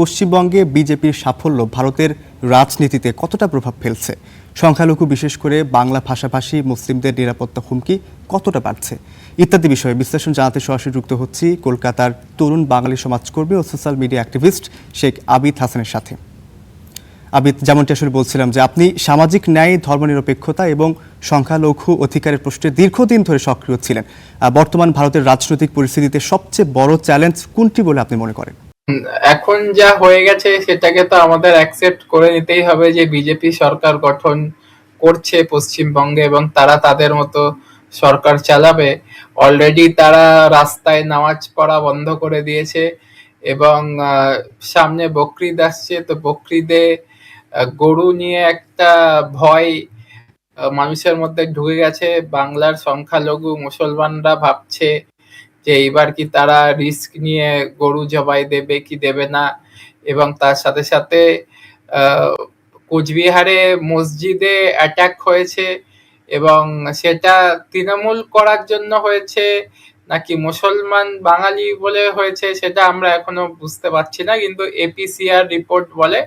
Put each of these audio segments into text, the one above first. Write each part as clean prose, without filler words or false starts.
পশ্চিমবঙ্গে বিজেপির সাফল্য ভারতের রাজনীতিতে কতটা প্রভাব ফেলছে? সংখ্যালঘু বিশেষ করে বাংলা ভাষাভাষী মুসলিমদের নিরাপত্তা হুমকি কতটা বাড়ছে ইত্যাদি বিষয়ে বিশ্লেষণ জানাতে সরাসরি যুক্ত হচ্ছি কলকাতার তরুণ বাঙালি সমাজকর্মী ও social media activist Sheikh Abid হাসানের সাথে। আবিদ, যেমনটি আসলে বলছিলাম যে আপনি সামাজিক ন্যায়, ধর্মনিরপেক্ষতা এবং সংখ্যালঘু অধিকারের প্রশ্নে দীর্ঘদিন ধরে সক্রিয় ছিলেন। বর্তমান ভারতের রাজনৈতিক পরিস্থিতিতে সবচেয়ে বড় চ্যালেঞ্জ কোনটি বলে আপনি মনে করেন? এখন যা হয়ে গেছে সেটাকে তো আমাদের অ্যাকসেপ্ট করে নিতেই হবে যে বিজেপি সরকার গঠন করছে পশ্চিমবঙ্গে এবং তারা তাদের মতো সরকার চালাবে। অলরেডি তারা রাস্তায় নামাজ পড়া বন্ধ করে দিয়েছে এবং সামনে বকরিদ আসছে, তো বকরিদে গরু নিয়ে একটা ভয় মানুষের মধ্যে ঢুকে গেছে। বাংলার সংখ্যালঘু মুসলমানরা ভাবছে যে এইবার কি তারা রিস্ক নিয়ে গরু জবাই দেবে কি দেবে না। এবং তার সাথে সাথে কোচবিহারে মসজিদে অ্যাটাক হয়েছে এবং সেটা তৃণমূল করার জন্য হয়েছে নাকি মুসলমান বাঙালি বলে হয়েছে সেটা আমরা এখনো বুঝতে পারছি না, কিন্তু এপিসিআর রিপোর্ট বলে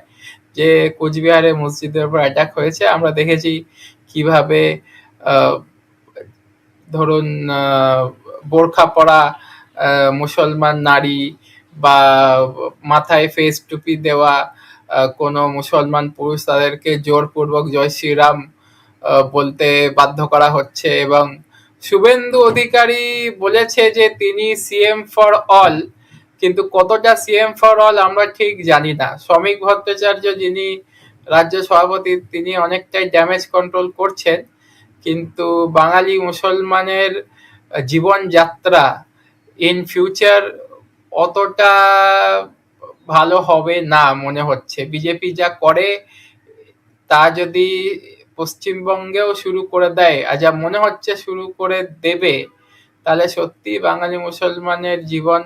যে কোচবিহারে মসজিদের উপর অ্যাটাক হয়েছে। আমরা দেখেছি কিভাবে ধরুন বোরখা পরা মুসলমান নারী বা মাথায় ফেস টুপি দেওয়া কোনো মুসলমান পুরুষ তাদেরকে জোরপূর্বক জয় শ্রীরাম বলতে বাধ্য করা হচ্ছে। এবং শুভেন্দু অধিকারী বলেছে যে তিনি সিএম ফর অল, কিন্তু কতটা সিএম ফর অল আমরা ঠিক জানি না। শ্রমিক ভট্টাচার্য যিনি রাজ্য সভাপতি তিনি অনেকটাই ড্যামেজ কন্ট্রোল করছেন, কিন্তু বাঙালি মুসলমানের জীবনযাত্রা ইন ফিউচার অতটা ভালো হবে না মনে হচ্ছে। বিজেপি যা করে তা যদি পশ্চিমবঙ্গেও শুরু করে দেয়, আর যা মনে হচ্ছে শুরু করে দেবে, তাহলে সত্যি বাঙালি মুসলমানের জীবন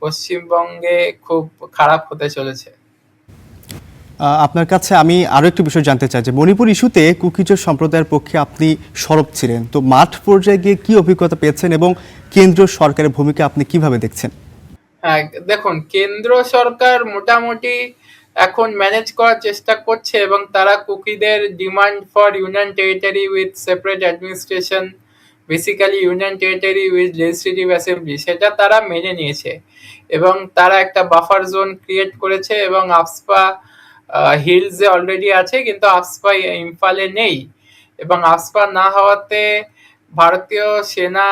পশ্চিমবঙ্গে খুব খারাপ হতে চলেছে। আপনার কাছে আমি আরও একটু বিষয় জানতে চাই যে মণিপুর ইস্যুতে কুকিজ সম্প্রদায়ের পক্ষে আপনি সরব ছিলেন, তো মাঠ পর্যায়ে গিয়ে কি অভিজ্ঞতা পেয়েছেন এবং কেন্দ্রীয় সরকারের ভূমিকা আপনি কিভাবে দেখছেন? হ্যাঁ, দেখুন, কেন্দ্র সরকার মোটামুটি এখন ম্যানেজ করার চেষ্টা করছে এবং তারা কুকিদের demand for union territory with separate administration, basically union territory with legislative assembly, সেটা তারা মেনে নিয়েছে এবং তারা একটা বাফার জোন ক্রিয়েট করেছে এবং আফস্পা হিলসে অলরেডি আছে, কিন্তু আফস্পা ইম্ফলে নেই। এবং আফস্পা না হওয়াতে ভারতীয় সেনা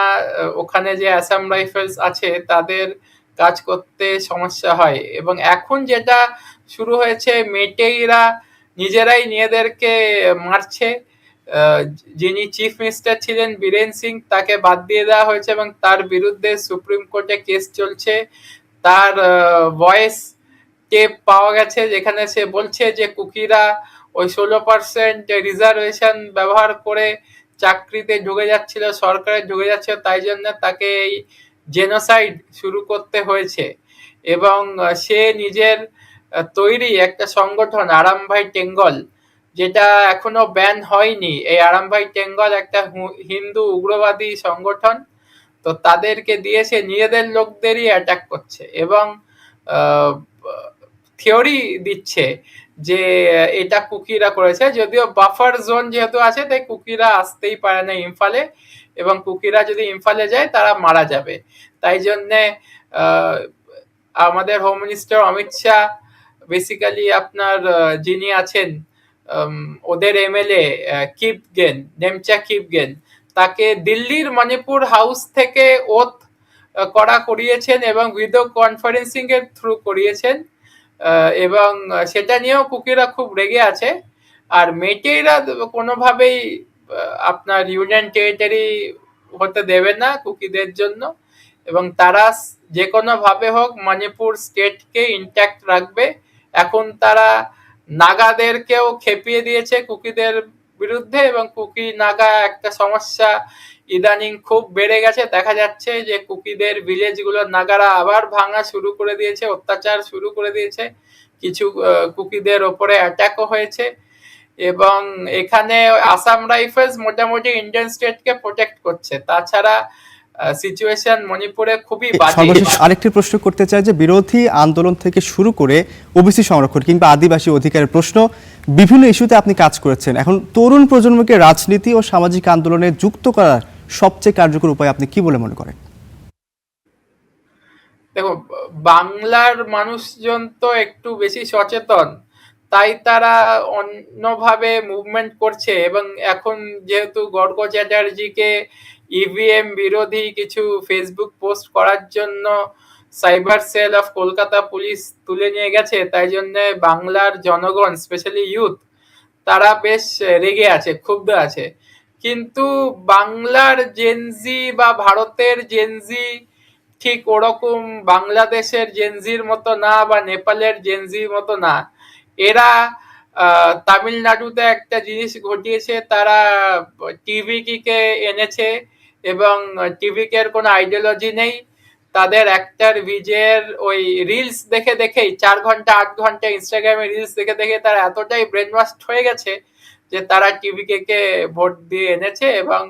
ওখানে যে আসাম রাইফেলস আছে তাদের কাজ করতে সমস্যা হয়। এবং এখন যেটা শুরু হয়েছে, মেটেইরা নিজেরাই নিজেদেরকে মারছে। যিনি চিফ মিনিস্টার ছিলেন বীরেন সিং, তাকে বাদ দিয়ে দেওয়া হয়েছে এবং তার বিরুদ্ধে সুপ্রিম কোর্টে কেস চলছে। তার ভয়েস টেপ পাওয়া গেছে যেখানে সে বলছে যে কুকিরা ওই 16% রিজার্ভেশন ব্যবহার করে চাকরিতে ঢুকে যাচ্ছিল, সরকারে ঢুকে যাচ্ছিল, তাই জন্য তাকে এই জেনোসাইড শুরু করতে হয়েছে। এবং সে নিজের তৈরি একটা সংগঠন আরাম ভাই টেঙ্গল, যেটা এখনো ব্যান হয়নি। এই আরাম ভাই টেঙ্গল একটা হিন্দু উগ্রবাদী সংগঠন, তো তাদেরকে দিয়ে সে নিজেদের লোকদেরই অ্যাটাক করছে এবং থিওরি দিচ্ছে যে এটা কুকিরা করেছে। যদিও বাফার জোন যেহেতু আছে তাই কুকিরা আসতেই পারে না ইম্ফলে, এবং কুকিরা যদি ইম্ফলে যায় তারা মারা যাবে। তাই জন্যে আমাদের home minister Amit Shah basically আপনার যিনি আছেন ওদের এমএলএ কিপগেন, নেমচা কিপগেন, তাকে দিল্লির মণিপুর হাউস থেকে ওথ করা করিয়েছেন এবং ভিডিও কনফারেন্সিং এর থ্রু করিয়েছেন। এবং সেটা নিয়েও কুকিরা খুব রেগে আছে। আর মেটেইরা কোনোভাবেই আপনার ইউনিয়ন টেরিটরি হতে দেবে না কুকিদের জন্য, এবং তারা যে কোনো ভাবে হোক মণিপুর স্টেটকে ইনট্যাক্ট রাখবে। এখন তারা নাগাদেরকেও খেপিয়ে দিয়েছে কুকিদের বিরুদ্ধে, এবং কুকি নাগা একটা সমস্যা ইদানিং খুব বেড়ে গেছে। দেখা যাচ্ছে যে কুকিদের ভিলেজগুলোর নাগারা আবার ভাঙা শুরু করে দিয়েছে, অত্যাচার শুরু করে দিয়েছে, কিছু কুকিদের ওপরে অ্যাটাকও হয়েছে। এবং এখানে আসাম রাইফেলস মোটামুটি ইন্ডিয়ান স্টেটকে প্রোটেক্ট করছে। তাছাড়া সিচুয়েশন মণিপুরে খুবই বাজে। সর্বশেষ আরেকটি প্রশ্ন করতে চাই যে বিরোধী আন্দোলন থেকে শুরু করে ওবিসি সংরক্ষণ কিংবা আদিবাসী অধিকারের প্রশ্ন, বিভিন্ন ইস্যুতে আপনি কাজ করেছেন। এখন তরুণ প্রজন্মকে রাজনীতি ও সামাজিক আন্দোলনে যুক্ত করার সবচেয়ে কার্যকর উপায় আপনি কি বলে মনে করেন? দেখো, বাংলার মানুষজন তো একটু বেশি সচেতন, তাই তারা অন্যভাবে মুভমেন্ট করছে। এবং এখন যেহেতু গর্গ চ্যাটার্জিকে ইভিএম বিরোধী কিছু ফেসবুক পোস্ট করার জন্য cyber cell of Kolkata police তুলে নিয়ে গেছে, তাই জন্য বাংলার জনগণ, স্পেশালি ইউথ, তারা বেশ রেগে আছে, ক্ষুব্ধ আছে। কিন্তু বাংলার জেনজি বা ভারতের জেনজি ঠিক ওরকম বাংলাদেশের জেনজির মতো না, বা নেপালের জেনজির মতো না। এরা তামিলনাড়ুতে একটা জিনিস ঘটিয়েছে, তারা টিভিকে এনেছে, এবং টিভিকে এর কোনো আইডিওলজি নেই। তাদের একটার বিজয়ের ওই রিলস দেখে দেখেই 4 ঘন্টা 8 ঘন্টা ইনস্টাগ্রামে রিলস দেখে দেখে তারা এতটাই ব্রেন ওয়াশ হয়ে গেছে যে তারা টিভিকে ভোট দিয়ে এনেছে, এবং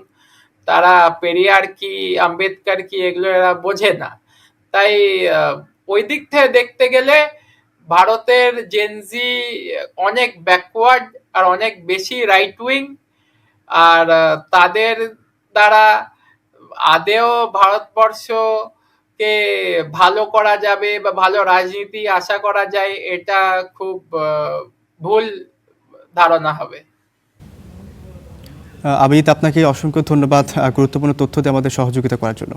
তারা পেরিয়ার কি, আম্বেদকর কি, এগুলো এরা বোঝে না। তাই ওই দিক থেকে দেখতে গেলে ভারতের জেনজি অনেক ব্যাকওয়ার্ড আর অনেক বেশি রাইট উইং। আর তাদের দ্বারা আদেও ভারতবর্ষকে ভালো করা যাবে বা ভালো রাজনীতি আশা করা যায়, এটা খুব ভুল ধারণা হবে। আবিদ, আপনাকে অসংখ্য ধন্যবাদ গুরুত্বপূর্ণ তথ্য দিয়ে আমাদের সহযোগিতা করার জন্য।